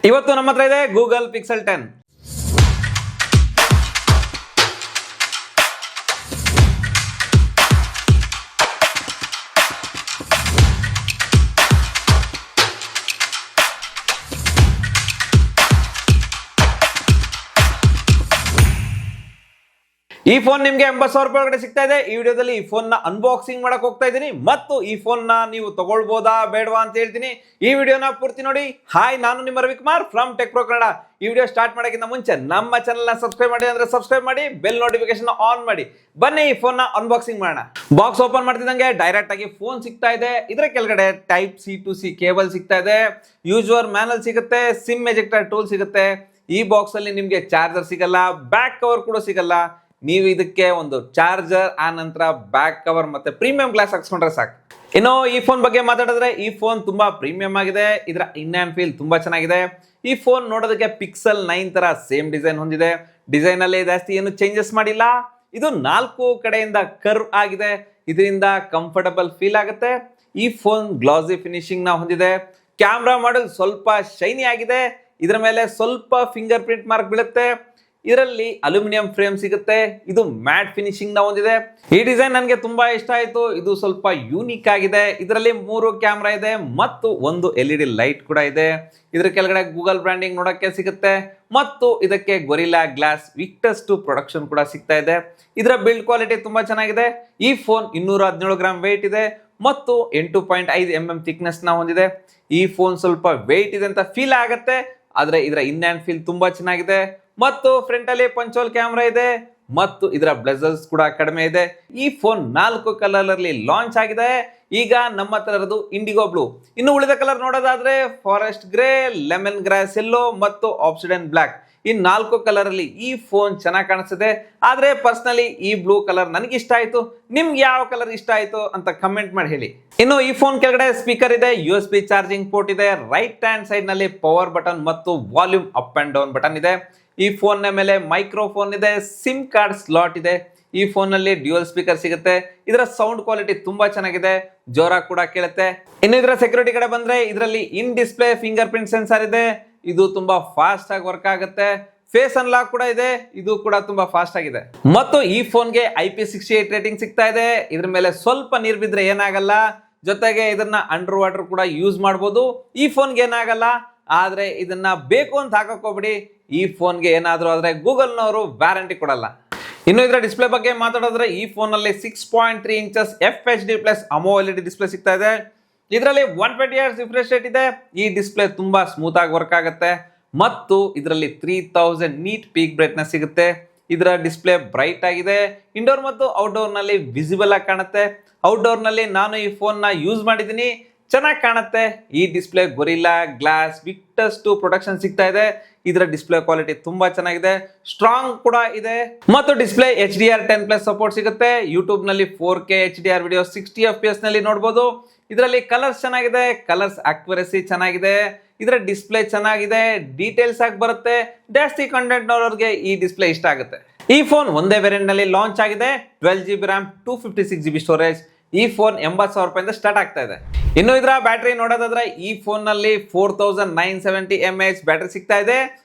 ಇವತ್ತು ನಮ್ಮ ಹತ್ರ ಇದೆ ಗೂಗಲ್ ಪಿಕ್ಸೆಲ್ 10. ಈ ಫೋನ್ ನಿಮಗೆ 80,000 ರೂಪಾಯಿ ಒಳಗಡೆ ಸಿಗ್ತಾ ಇದೆ. ಈ ವಿಡಿಯೋದಲ್ಲಿ ಈ ಫೋನ್ ನ ಅನ್ಬಾಕ್ಸಿಂಗ್ ಮಾಡಕ್ ಹೋಗ್ತಾ ಇದ್ದೀನಿ ಮತ್ತು ಈ ಫೋನ್ ನ ನೀವು ತಗೊಳ್ಬೋದಾ ಬೇಡವಾ ಅಂತ ಹೇಳ್ತೀನಿ. ಈ ವಿಡಿಯೋನ ಪೂರ್ತಿ ನೋಡಿ. ಹಾಯ್, ನಾನು ನಿಮ್ಮ Ravikumar from tech pro Kannada. ಈ ವಿಡಿಯೋ ಸ್ಟಾರ್ಟ್ ಮಾಡೋಕ್ಕಿಂತ ಮುಂಚೆ ನಮ್ಮ ಚಾನಲ್ ನ ಸಬ್ಸ್ಕ್ರೈಬ್ ಮಾಡಿ ಅಂದ್ರೆ ಸಬ್ಸ್ಕ್ರೈಬ್ ಮಾಡಿ, ಬೆಲ್ ನೋಟಿಫಿಕೇಶನ್ ಆನ್ ಮಾಡಿ. ಬನ್ನಿ ಈ ಫೋನ್ ನ ಅನ್ಬಾಕ್ಸಿಂಗ್ ಮಾಡೋಣ. ಬಾಕ್ಸ್ ಓಪನ್ ಮಾಡ್ತಿದ್ದಂಗೆ ಡೈರೆಕ್ಟ್ ಆಗಿ ಫೋನ್ ಸಿಗ್ತಾ ಇದೆ. ಇದರ ಕೆಳಗಡೆ type C to C cable ಸಿಗ್ತಾ ಇದೆ, ಯೂಸರ್ ಮ್ಯಾನುವಲ್ ಸಿಗುತ್ತೆ, ಸಿಮ್ ಎಜೆಕ್ಟರ್ ಟೂಲ್ ಸಿಗುತ್ತೆ. ಈ ಬಾಕ್ಸ್ ಅಲ್ಲಿ ನಿಮ್ಗೆ ಚಾರ್ಜರ್ ಸಿಗಲ್ಲ, ಬ್ಯಾಕ್ ಕವರ್ ಕೂಡ ಸಿಗಲ್ಲ. ನೀವು ಇದಕ್ಕೆ ಒಂದು ಚಾರ್ಜರ್ ಆ ನಂತರ ಬ್ಯಾಕ್ ಕವರ್ ಮತ್ತೆ ಪ್ರೀಮಿಯಂ ಗ್ಲಾಸ್ ಹಾಕ್ಸ್ಕೊಂಡ್ರೆ ಸಾಕು. ಇನ್ನು ಈ ಫೋನ್ ಬಗ್ಗೆ ಮಾತಾಡಿದ್ರೆ ಈ ಫೋನ್ ತುಂಬಾ ಪ್ರೀಮಿಯಂ ಆಗಿದೆ. ಇದರ ಇನ್ ಹ್ಯಾಂಡ್ ಫೀಲ್ ತುಂಬಾ ಚೆನ್ನಾಗಿದೆ. ಈ ಫೋನ್ ನೋಡೋದಕ್ಕೆ ಪಿಕ್ಸೆಲ್ 9 ತರ ಸೇಮ್ ಡಿಸೈನ್ ಹೊಂದಿದೆ. ಡಿಸೈನ್ ಅಲ್ಲಿ ಜಾಸ್ತಿ ಏನು ಚೇಂಜಸ್ ಮಾಡಿಲ್ಲ. ಇದು 4 ಕಡೆಯಿಂದ ಕರ್ವ್ ಆಗಿದೆ. ಇದರಿಂದ ಕಂಫರ್ಟಬಲ್ ಫೀಲ್ ಆಗುತ್ತೆ. ಈ ಫೋನ್ ಗ್ಲಾಸಿ ಫಿನಿಶಿಂಗ್ ನ ಹೊಂದಿದೆ. ಕ್ಯಾಮ್ರಾ ಮಾಡೆಲ್ ಸ್ವಲ್ಪ ಶೈನಿ ಆಗಿದೆ. ಇದರ ಮೇಲೆ ಸ್ವಲ್ಪ ಫಿಂಗರ್ ಪ್ರಿಂಟ್ ಮಾರ್ಕ್ ಬೀಳುತ್ತೆ. ಇದರಲ್ಲಿ ಅಲ್ಯೂಮಿನಿಯಂ ಫ್ರೇಮ್ ಸಿಗುತ್ತೆ. ಇದು ಮ್ಯಾಟ್ ಫಿನಿಶಿಂಗ್ ನ ಹೊಂದಿದೆ. ಈ ಡಿಸೈನ್ ನನಗೆ ತುಂಬಾ ಇಷ್ಟ ಆಯಿತು. ಇದು ಸ್ವಲ್ಪ ಯೂನಿಕ್ ಆಗಿದೆ. ಇದರಲ್ಲಿ 3 ಕ್ಯಾಮ್ರಾ ಇದೆ ಮತ್ತು ಒಂದು LED ಲೈಟ್ ಕೂಡ ಇದೆ. ಇದರ ಕೆಳಗಡೆ ಗೂಗಲ್ ಬ್ರ್ಯಾಂಡಿಂಗ್ ನೋಡಕ್ಕೆ ಸಿಗುತ್ತೆ ಮತ್ತು ಇದಕ್ಕೆ ಗೊರಿಲ್ಲಾ ಗ್ಲಾಸ್ ವಿಕ್ಟಸ್ 2 ಪ್ರೊಡಕ್ಷನ್ ಕೂಡ ಸಿಗ್ತಾ ಇದೆ. ಇದರ ಬಿಲ್ಡ್ ಕ್ವಾಲಿಟಿ ತುಂಬಾ ಚೆನ್ನಾಗಿದೆ. ಈ ಫೋನ್ 217 ಗ್ರಾಮ್ ವೇಟ್ ಇದೆ ಮತ್ತು 8.5 mm ಥಿಕ್ನೆಸ್ ನ ಹೊಂದಿದೆ. ಈ ಫೋನ್ ಸ್ವಲ್ಪ ವೇಟ್ ಇದೆ ಅಂತ ಫೀಲ್ ಆಗುತ್ತೆ, ಆದ್ರೆ ಇದರ ಇನ್ ಹ್ಯಾಂಡ್ ಫೀಲ್ ತುಂಬಾ ಚೆನ್ನಾಗಿದೆ. ಮತ್ತು ಫ್ರಂಟ್ ಅಲ್ಲಿ ಪಂಚೋಲ್ ಕ್ಯಾಮ್ರಾ ಇದೆ ಮತ್ತು ಇದರ ಬ್ಲೆಜರ್ಸ್ ಕೂಡ ಕಡಿಮೆ ಇದೆ. ಈ ಫೋನ್ 4 ಕಲರ್ ಅಲ್ಲಿ ಲಾಂಚ್ ಆಗಿದೆ. ಈಗ ನಮ್ಮ ಹತ್ರ ಇರೋದು ಇಂಡಿಗೋ ಬ್ಲೂ. ಇನ್ನು ಉಳಿದ ಕಲರ್ ನೋಡೋದಾದ್ರೆ forest grey, lemon grass yellow ಮತ್ತು ಆಬ್ಸಿಡಿಯನ್ ಬ್ಲಾಕ್. ಈ 4 ಕಲರ್ ಅಲ್ಲಿ ಈ ಫೋನ್ ಚೆನ್ನಾಗಿ ಕಾಣಿಸ್ತಿದೆ. ಆದ್ರೆ ಪರ್ಸನಲಿ ಈ ಬ್ಲೂ ಕಲರ್ ನನಗೆ ಇಷ್ಟ ಆಯ್ತು. ನಿಮ್ಗೆ ಯಾವ ಕಲರ್ ಇಷ್ಟ ಆಯ್ತು ಅಂತ ಕಮೆಂಟ್ ಮಾಡಿ ಹೇಳಿ. ಇನ್ನು ಈ ಫೋನ್ ಕೆಳಗಡೆ ಸ್ಪೀಕರ್ ಇದೆ, USB ಚಾರ್ಜಿಂಗ್ ಪೋರ್ಟ್ ಇದೆ, ರೈಟ್ ಹ್ಯಾಂಡ್ ಸೈಡ್ ನಲ್ಲಿ ಪವರ್ ಬಟನ್ ಮತ್ತು volume up and down button ಇದೆ. ಈ ಫೋನ್ ನ ಮೇಲೆ ಮೈಕ್ರೋಫೋನ್ ಇದೆ, ಸಿಮ್ ಕಾರ್ಡ್ ಸ್ಲಾಟ್ ಇದೆ. ಈ ಫೋನ್ ನಲ್ಲಿ ಡ್ಯೂಯಲ್ ಸ್ಪೀಕರ್ ಸಿಗುತ್ತೆ. ಇದರ ಸೌಂಡ್ ಕ್ವಾಲಿಟಿ ತುಂಬಾ ಚೆನ್ನಾಗಿದೆ, ಜೋರಾಗಿ ಕೂಡ ಕೇಳುತ್ತೆ. ಇನ್ನು ಇದರ ಸೆಕ್ಯೂರಿಟಿ ಕಡೆ ಬಂದ್ರೆ ಇದರಲ್ಲಿ ಇನ್ ಡಿಸ್ಪ್ಲೇ ಫಿಂಗರ್ ಪ್ರಿಂಟ್ ಸೆನ್ಸರ್ ಇದೆ. ಇದು ತುಂಬಾ ಫಾಸ್ಟ್ ಆಗಿ ವರ್ಕ್ ಆಗುತ್ತೆ. ಫೇಸ್ ಅನ್ಲಾಕ್ ಕೂಡ ಇದೆ, ಇದು ಕೂಡ ತುಂಬಾ ಫಾಸ್ಟ್ ಆಗಿದೆ. ಮತ್ತು ಈ ಫೋನ್ಗೆ IP68 ರೇಟಿಂಗ್ ಸಿಗ್ತಾ ಇದೆ. ಇದ್ರ ಮೇಲೆ ಸ್ವಲ್ಪ ನೀರು ಬಿದ್ರೆ ಏನಾಗಲ್ಲ. ಜೊತೆಗೆ ಇದನ್ನ ಅಂಡರ್ ವಾಟರ್ ಕೂಡ ಯೂಸ್ ಮಾಡಬಹುದು. ಈ ಫೋನ್ಗೆ ಏನಾಗಲ್ಲ. ಆದ್ರೆ ಇದನ್ನ ಬೇಕು ಅಂತ ಹಾಕೋಬಿಡಿ. ಈ ಫೋನ್ಗೆ ಏನಾದರೂ ಆದ್ರೆ ಗೂಗಲ್ನವರು ವ್ಯಾರಂಟಿ ಕೊಡಲ್ಲ. ಇನ್ನು ಇದರ ಡಿಸ್ಪ್ಲೇ ಬಗ್ಗೆ ಮಾತಾಡಿದ್ರೆ ಈ ಫೋನ್ ಅಲ್ಲಿ 6.3 ಇಂಚಸ್ FHD+ AMOLED ಡಿಸ್ಪ್ಲೇ ಸಿಗ್ತಾ ಇದೆ. ಇದರಲ್ಲಿ 120 Hz ರಿಫ್ರೆಶ್ ರೇಟ್ ಇದೆ. ಈ ಡಿಸ್ಪ್ಲೇ ತುಂಬಾ ಸ್ಮೂತ್ ಆಗಿ ವರ್ಕ್ ಆಗುತ್ತೆ ಮತ್ತು ಇದರಲ್ಲಿ 3000 ನೀಟ್ ಪೀಕ್ ಬ್ರೈಟ್ನೆಸ್ ಸಿಗುತ್ತೆ. ಇದರ ಡಿಸ್ಪ್ಲೇ ಬ್ರೈಟ್ ಆಗಿದೆ. ಇಂಡೋರ್ ಮತ್ತು ಔಟ್ಡೋರ್ ನಲ್ಲಿ ವಿಸಿಬಲ್ ಆಗಿ ಕಾಣುತ್ತೆ. ಔಟ್ಡೋರ್ ನಲ್ಲಿ ನಾನು ಈ ಫೋನ್ ನ ಯೂಸ್ ಮಾಡಿದ್ದೀನಿ, ಚೆನ್ನಾಗಿ ಕಾಣುತ್ತೆ. ಈ display gorilla glass Victus 2 protection ಸಿಗ್ತಾ ಇದೆ. ಇದರ ಡಿಸ್ಪ್ಲೇ ಕ್ವಾಲಿಟಿ ತುಂಬಾ ಚೆನ್ನಾಗಿದೆ, ಸ್ಟ್ರಾಂಗ್ ಕೂಡ ಇದೆ ಮತ್ತು ಡಿಸ್ಪ್ಲೇ HDR10+ ಸಪೋರ್ಟ್ ಸಿಗುತ್ತೆ. ಯೂಟ್ಯೂಬ್ ನಲ್ಲಿ 4K HDR ವಿಡಿಯೋ 60 FPS ನಲ್ಲಿ ನೋಡಬಹುದು. ಇದರಲ್ಲಿ ಕಲರ್ಸ್ ಚೆನ್ನಾಗಿದೆ, ಕಲರ್ಸ್ ಅಕ್ಯುರಸಿ ಚೆನ್ನಾಗಿದೆ. ಇದರ ಡಿಸ್ಪ್ಲೇ ಚೆನ್ನಾಗಿದೆ, ಡೀಟೇಲ್ಸ್ ಆಗಿ ಬರುತ್ತೆ. ಜಾಸ್ತಿ ಕಂಟೆಂಟ್ ನೋಡೋರಿಗೆ ಈ ಡಿಸ್ಪ್ಲೇ ಇಷ್ಟ ಆಗುತ್ತೆ. ಈ ಫೋನ್ ಒಂದೇ ವೇರಿಯಂಟ್ ನಲ್ಲಿ ಲಾಂಚ್ ಆಗಿದೆ. 12GB RAM, 256GB storage. ಈ ಫೋನ್ 80,000 ರೂಪಾಯಿಂದ ಸ್ಟಾರ್ಟ್ ಆಗ್ತಾ ಇದೆ. ಇನ್ನು ಇದರ ಬ್ಯಾಟರಿ ನೋಡೋದಾದ್ರೆ ಈ ಫೋನ್ ನಲ್ಲಿ 4970 mAh ಬ್ಯಾಟರಿ ಸಿಗ್ತಾ ಇದೆ.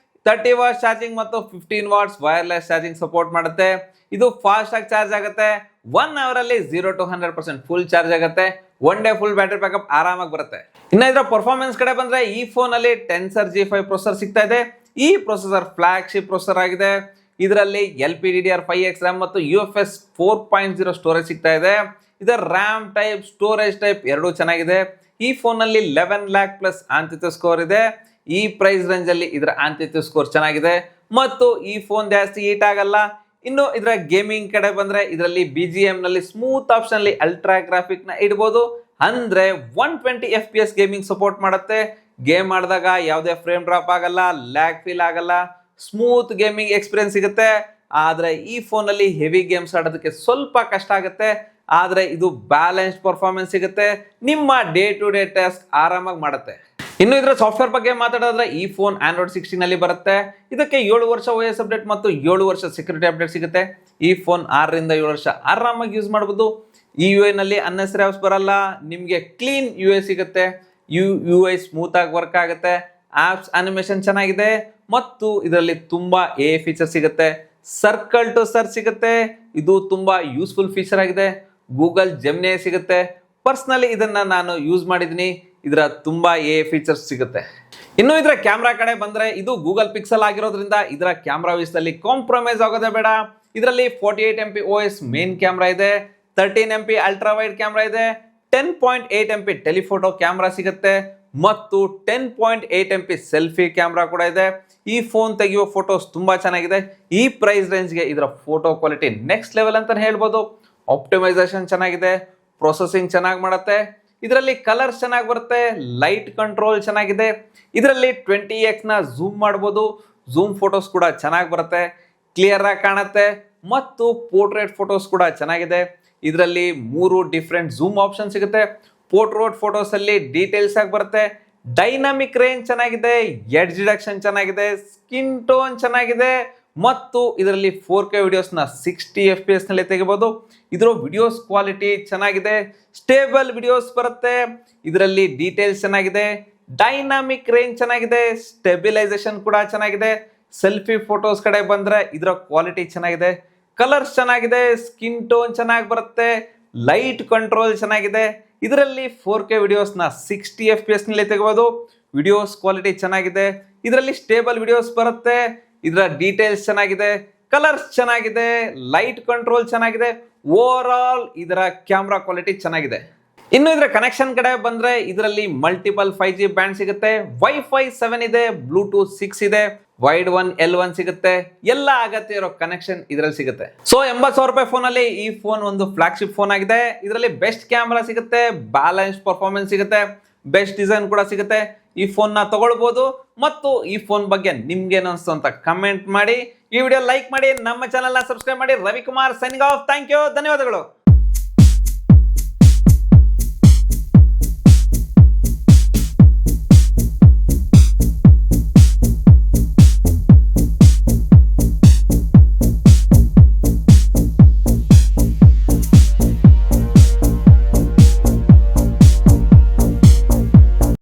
30 ವಾಟ್ಸ್ ಚಾರ್ಜಿಂಗ್ ಮತ್ತು 15 ವಾಟ್ಸ್ ವೈರ್ಲೆಸ್ ಚಾರ್ಜಿಂಗ್ ಸಪೋರ್ಟ್ ಮಾಡುತ್ತೆ. ಇದು ಫಾಸ್ಟ್ ಆಗಿ ಚಾರ್ಜ್ ಆಗುತ್ತೆ. 1 ಅವರ್ ಅಲ್ಲಿ 0 to 100% ಫುಲ್ ಚಾರ್ಜ್ ಆಗುತ್ತೆ. One day full battery backup ಆರಾಮಾಗಿ ಬರುತ್ತೆ. ಇನ್ನು ಇದರ ಪರ್ಫಾರ್ಮೆನ್ಸ್ ಕಡೆ ಬಂದ್ರೆ ಈ ಫೋನ್ ಅಲ್ಲಿ Tensor G5 ಪ್ರೊಸೆಸರ್ ಸಿಗ್ತಾ ಇದೆ. ಈ ಪ್ರೊಸೆಸರ್ ಫ್ಲಾಗ್ಶಿಪ್ ಪ್ರೊಸೆಸರ್ ಆಗಿದೆ. ಇದರಲ್ಲಿ LPDDR5X RAM ಮತ್ತು UFS 4.0 ಸ್ಟೋರೇಜ್ ಸಿಗ್ತಾ ಇದೆ. ಇದರ ರ್ಯಾಮ್ ಟೈಪ್, ಸ್ಟೋರೇಜ್ ಟೈಪ್ ಎರಡೂ ಚೆನ್ನಾಗಿದೆ. ಈ ಫೋನ್ ನಲ್ಲಿ 11 lakh ಪ್ಲಸ್ ಆಂತರಿಕ ಸ್ಕೋರ್ ಇದೆ. ಈ ಪ್ರೈಸ್ ರೇಂಜ್ ಅಲ್ಲಿ ಇದರ ಆಂತರಿಕ ಸ್ಕೋರ್ ಚೆನ್ನಾಗಿದೆ ಮತ್ತು ಈ ಫೋನ್ ಜಾಸ್ತಿ ಹೀಟ್ ಆಗಲ್ಲ. ಇನ್ನು ಇದರ ಗೇಮಿಂಗ್ ಕಡೆ ಬಂದ್ರೆ ಇದರಲ್ಲಿ BGM ನಲ್ಲಿ ಸ್ಮೂತ್ ಆಪ್ಷನ್ ಅಲ್ಲಿ ಅಲ್ಟ್ರಾ ಗ್ರಾಫಿಕ್ ನ ಇಡಬಹುದು. ಅಂದ್ರೆ 120 FPS ಗೇಮಿಂಗ್ ಸಪೋರ್ಟ್ ಮಾಡುತ್ತೆ. ಗೇಮ್ ಆಡಿದಾಗ ಯಾವುದೇ ಫ್ರೇಮ್ ಡ್ರಾಪ್ ಆಗಲ್ಲ, ಲ್ಯಾಗ್ ಫೀಲ್ ಆಗಲ್ಲ, ಸ್ಮೂತ್ ಗೇಮಿಂಗ್ ಎಕ್ಸ್ಪೀರಿಯನ್ಸ್ ಸಿಗುತ್ತೆ. ಆದ್ರೆ ಈ ಫೋನ್ ಅಲ್ಲಿ ಹೆವಿ ಗೇಮ್ಸ್ ಆಡೋದಕ್ಕೆ ಸ್ವಲ್ಪ ಕಷ್ಟ ಆಗುತ್ತೆ. ಆದ್ರೆ ಇದು ಬ್ಯಾಲೆನ್ಸ್ಡ್ ಪರ್ಫಾರ್ಮೆನ್ಸ್ ಸಿಗುತ್ತೆ. ನಿಮ್ಮ ಡೇ ಟು ಡೇ ಟಾಸ್ಕ್ ಆರಾಮಾಗಿ ಮಾಡುತ್ತೆ. ಇನ್ನು ಇದರ ಸಾಫ್ಟ್ವೇರ್ ಬಗ್ಗೆ ಮಾತಾಡೋದ್ರೆ ಈ ಫೋನ್ Android 16 ನಲ್ಲಿ ಬರುತ್ತೆ. ಇದಕ್ಕೆ 7 ವರ್ಷ OS ಅಪ್ಡೇಟ್ ಮತ್ತು 7 ವರ್ಷ ಸೆಕ್ಯೂರಿಟಿ ಅಪ್ಡೇಟ್ ಸಿಗುತ್ತೆ. ಈ ಫೋನ್ 6 ರಿಂದ 7 ವರ್ಷ ಆರಾಮಾಗಿ ಯೂಸ್ ಮಾಡಬಹುದು. ಈ UI ನಲ್ಲಿ ಅನ್ನೆಸರಿ ಆಪ್ಸ್ ಬರಲ್ಲ. ನಿಮಗೆ ಕ್ಲೀನ್ UI ಸಿಗುತ್ತೆ. UI ಸ್ಮೂತ್ ಆಗಿ ವರ್ಕ್ ಆಗುತ್ತೆ. ಆಪ್ಸ್ ಅನಿಮೇಷನ್ ಚೆನ್ನಾಗಿದೆ ಮತ್ತು ಇದರಲ್ಲಿ ತುಂಬಾ ಫೀಚರ್ ಸಿಗುತ್ತೆ. ಸರ್ಕಲ್ ಟು ಸರ್ಚ್ ಸಿಗುತ್ತೆ, ಇದು ತುಂಬಾ ಯೂಸ್ಫುಲ್ ಫೀಚರ್ ಆಗಿದೆ. ಗೂಗಲ್ ಜೆಮಿನಿ ಸಿಗುತ್ತೆ. ಪರ್ಸ್ನಲಿ ಇದನ್ನ ನಾನು ಯೂಸ್ ಮಾಡಿದ್ದೀನಿ, ಇದರ ತುಂಬಾ ಫೀಚರ್ಸ್ ಸಿಗುತ್ತೆ. ಇನ್ನು ಇದರ ಕ್ಯಾಮ್ರಾ ಕಡೆ ಬಂದ್ರೆ ಇದು ಗೂಗಲ್ ಪಿಕ್ಸೆಲ್ ಆಗಿರೋದ್ರಿಂದ ಇದರ ಕ್ಯಾಮ್ರಾ ವಿಷಯದಲ್ಲಿ ಕಾಂಪ್ರಮೈಸ್ ಆಗೋದೇ ಬೇಡ. ಇದರಲ್ಲಿ 48 MP OS ಮೇನ್ ಕ್ಯಾಮ್ರಾ ಇದೆ, 13 MP ಅಲ್ಟ್ರಾ ವೈಡ್ ಕ್ಯಾಮ್ರಾ ಇದೆ, 10.8 MP ಟೆಲಿಫೋಟೋ ಕ್ಯಾಮ್ರಾ ಸಿಗುತ್ತೆ ಮತ್ತು 10.8 MP ಸೆಲ್ಫಿ ಕ್ಯಾಮ್ರಾ ಕೂಡ ಇದೆ. ಈ ಫೋನ್ ತೆಗೆಯುವ ಫೋಟೋಸ್ ತುಂಬಾ ಚೆನ್ನಾಗಿದೆ. ಈ ಪ್ರೈಸ್ ರೇಂಜ್ಗೆ ಇದರ ಫೋಟೋ ಕ್ವಾಲಿಟಿ ನೆಕ್ಸ್ಟ್ ಲೆವೆಲ್ ಅಂತ ಹೇಳ್ಬೋದು. ಆಪ್ಟಿಮೈಸೇಷನ್ ಚೆನ್ನಾಗಿದೆ, ಪ್ರೊಸೆಸಿಂಗ್ ಚೆನ್ನಾಗಿ ಮಾಡುತ್ತೆ, ಇದರಲ್ಲಿ ಕಲರ್ಸ್ ಚೆನ್ನಾಗಿ ಬರುತ್ತೆ, ಲೈಟ್ ಕಂಟ್ರೋಲ್ ಚೆನ್ನಾಗಿದೆ. ಇದರಲ್ಲಿ 20x ನ ಝೂಮ್ ಮಾಡ್ಬೋದು, ಝೂಮ್ ಫೋಟೋಸ್ ಕೂಡ ಚೆನ್ನಾಗಿ ಬರುತ್ತೆ, ಕ್ಲಿಯರ್ ಆಗಿ ಕಾಣುತ್ತೆ ಮತ್ತು ಪೋರ್ಟ್ರೇಟ್ ಫೋಟೋಸ್ ಕೂಡ ಚೆನ್ನಾಗಿದೆ. ಇದರಲ್ಲಿ 3 ಡಿಫ್ರೆಂಟ್ ಝೂಮ್ ಆಪ್ಷನ್ ಸಿಗುತ್ತೆ. ಪೋರ್ಟ್ರೇಟ್ ಫೋಟೋಸ್ ಅಲ್ಲಿ ಡೀಟೇಲ್ಸ್ ಆಗಿ ಬರುತ್ತೆ, ಡೈನಾಮಿಕ್ ರೇಂಜ್ ಚೆನ್ನಾಗಿದೆ, ಎಡ್ಜ್ ಡಿಡಕ್ಷನ್ ಚೆನ್ನಾಗಿದೆ, ಸ್ಕಿನ್ ಟೋನ್ ಚೆನ್ನಾಗಿದೆ ಮತ್ತು ಇದರಲ್ಲಿ 4K ವಿಡಿಯೋಸ್ನ 60 FPS ನಲ್ಲಿ ತೆಗಿಬಹುದು. ಇದರ ವಿಡಿಯೋಸ್ ಕ್ವಾಲಿಟಿ ಚೆನ್ನಾಗಿದೆ, ಸ್ಟೇಬಲ್ ವಿಡಿಯೋಸ್ ಬರುತ್ತೆ, ಇದರಲ್ಲಿ ಡೀಟೇಲ್ಸ್ ಚೆನ್ನಾಗಿದೆ, ಡೈನಾಮಿಕ್ ರೇಂಜ್ ಚೆನ್ನಾಗಿದೆ, ಸ್ಟೆಬಿಲೈಸೇಷನ್ ಕೂಡ ಚೆನ್ನಾಗಿದೆ. ಸೆಲ್ಫಿ ಫೋಟೋಸ್ ಕಡೆ ಬಂದ್ರೆ ಇದರ ಕ್ವಾಲಿಟಿ ಚೆನ್ನಾಗಿದೆ, ಕಲರ್ಸ್ ಚೆನ್ನಾಗಿದೆ, ಸ್ಕಿನ್ ಟೋನ್ ಚೆನ್ನಾಗಿ ಬರುತ್ತೆ, ಲೈಟ್ ಕಂಟ್ರೋಲ್ ಚೆನ್ನಾಗಿದೆ. ಇದರಲ್ಲಿ 4K ವಿಡಿಯೋಸ್ನ 60 FPS ನಲ್ಲಿ ತೆಗೆಬಹುದು. ವಿಡಿಯೋಸ್ ಕ್ವಾಲಿಟಿ ಚೆನ್ನಾಗಿದೆ, ಇದರಲ್ಲಿ ಸ್ಟೇಬಲ್ ವಿಡಿಯೋಸ್ ಬರುತ್ತೆ, ಇದರ ಡೀಟೇಲ್ಸ್ ಚೆನ್ನಾಗಿದೆ, ಕಲರ್ಸ್ ಚೆನ್ನಾಗಿದೆ, ಲೈಟ್ ಕಂಟ್ರೋಲ್ ಚೆನ್ನಾಗಿದೆ. ಓವರ್ ಆಲ್ ಇದರ ಕ್ಯಾಮ್ರಾ ಕ್ವಾಲಿಟಿ ಚೆನ್ನಾಗಿದೆ. ಇನ್ನು ಇದರ ಕನೆಕ್ಷನ್ ಕಡೆ ಬಂದ್ರೆ ಇದರಲ್ಲಿ ಮಲ್ಟಿಪಲ್ 5G ಬ್ಯಾಂಡ್ ಸಿಗುತ್ತೆ, ವೈಫೈ 7 ಇದೆ, ಬ್ಲೂಟೂತ್ 6 ಇದೆ, ವೈಡ್ 1 L1 ಸಿಗುತ್ತೆ. ಎಲ್ಲ ಅಗತ್ಯ ಇರೋ ಕನೆಕ್ಷನ್ ಇದರಲ್ಲಿ ಸಿಗುತ್ತೆ. ಸೊ 80,000 ರೂಪಾಯಿ ಫೋನ್ ಅಲ್ಲಿ ಈ ಫೋನ್ ಒಂದು ಫ್ಲಾಗ್ಶಿಪ್ ಫೋನ್ ಆಗಿದೆ. ಇದರಲ್ಲಿ ಬೆಸ್ಟ್ ಕ್ಯಾಮ್ರಾ ಸಿಗುತ್ತೆ, ಬ್ಯಾಲೆನ್ಸ್ ಪರ್ಫಾರ್ಮೆನ್ಸ್ ಸಿಗುತ್ತೆ, ಬೆಸ್ಟ್ ಡಿಸೈನ್ ಕೂಡ ಸಿಗುತ್ತೆ. ಈ ಫೋನ್ ನ ತಗೊಳ್ಬಹುದು ಮತ್ತು ಈ ಫೋನ್ ಬಗ್ಗೆ ನಿಮ್ಗೆ ಏನಿಸ್ತು ಅಂತ ಕಮೆಂಟ್ ಮಾಡಿ. ಈ ವಿಡಿಯೋ ಲೈಕ್ ಮಾಡಿ, ನಮ್ಮ ಚಾನೆಲ್ ನ ಸಬ್ಸ್ಕ್ರೈಬ್ ಮಾಡಿ. Ravikumar signing off. Thank you, ಧನ್ಯವಾದಗಳು.